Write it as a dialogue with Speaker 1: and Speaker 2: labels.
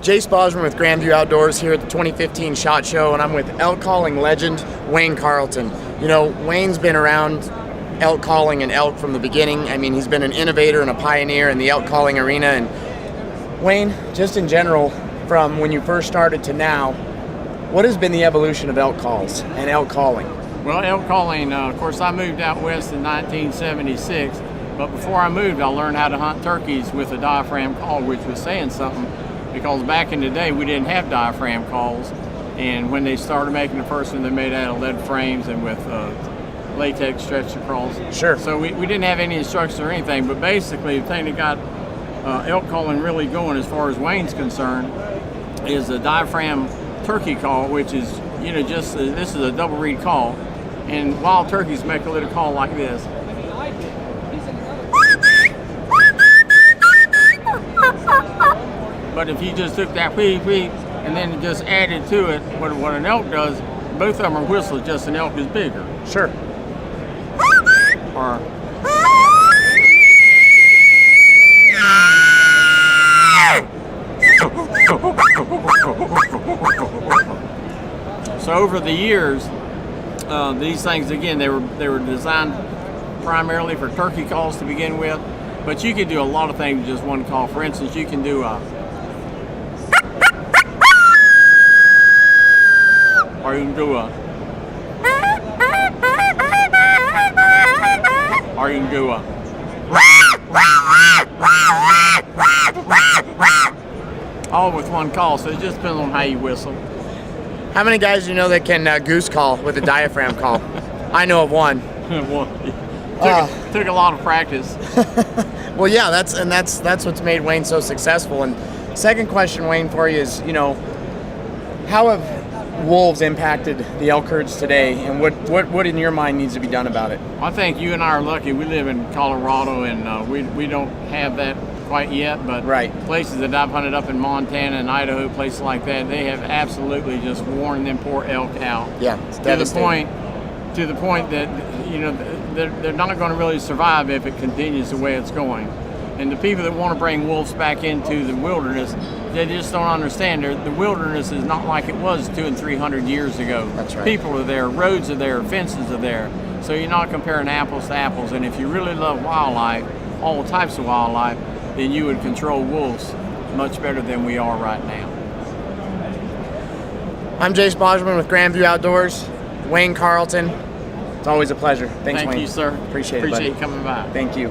Speaker 1: Jace Bauserman with Grandview Outdoors here at the 2015 SHOT Show, and I'm with elk calling legend Wayne Carlton. You know, Wayne's been around elk calling and elk from the beginning. I mean, he's been an innovator and a pioneer in the elk calling arena. And Wayne, just in general, from when you first started to now, what has been the evolution of elk calls and elk calling?
Speaker 2: Well, elk calling, of course, I moved out west in 1976, but before I moved, I learned how to hunt turkeys with a diaphragm call, which was saying something, because back in the day, we didn't have diaphragm calls, and when they started making the first one, they made out of lead frames and with latex stretched across.
Speaker 1: Sure.
Speaker 2: So we didn't have any instructions or anything, but basically the thing that got elk calling really going as far as Wayne's concerned is the diaphragm turkey call, which is, you know, just this is a double reed call, and wild turkeys make a little call like this. But if you just took that wheep and then just added to it what an elk does, both of them are whistles, just an elk is bigger.
Speaker 1: Sure.
Speaker 2: Or so over the years, these things, again, they were designed primarily for turkey calls to begin with, but you can do a lot of things with just one call. For instance, you can do or you can do all with one call, so it just depends on how you whistle.
Speaker 1: How many guys do you know that can goose call with a diaphragm call? I know of one.
Speaker 2: Took a lot of practice.
Speaker 1: Well, yeah, that's what's made Wayne so successful. And second question, Wayne, for you is, you know, how have wolves impacted the elk herds today, and what in your mind needs to be done about it?
Speaker 2: I think you and I are lucky. We live in Colorado, and we don't have that quite yet, but
Speaker 1: right.
Speaker 2: Places that I've hunted up in Montana and Idaho, places like that, they have absolutely just worn them poor elk out.
Speaker 1: Yeah, it's devastating.
Speaker 2: To the point that, you know, they're not going to really survive if it continues the way it's going. And the people that want to bring wolves back into the wilderness, they just don't understand. The wilderness is not like it was 200 and 300 years ago.
Speaker 1: That's right.
Speaker 2: People are there, roads are there, fences are there. So you're not comparing apples to apples. And if you really love wildlife, all types of wildlife, then you would control wolves much better than we are right now.
Speaker 1: I'm Jace Bauserman with Grandview Outdoors. Wayne Carlton. It's always a pleasure. Thanks, Wayne.
Speaker 2: Thank you, sir.
Speaker 1: Appreciate it,
Speaker 2: Appreciate
Speaker 1: buddy.
Speaker 2: you coming by.
Speaker 1: Thank you.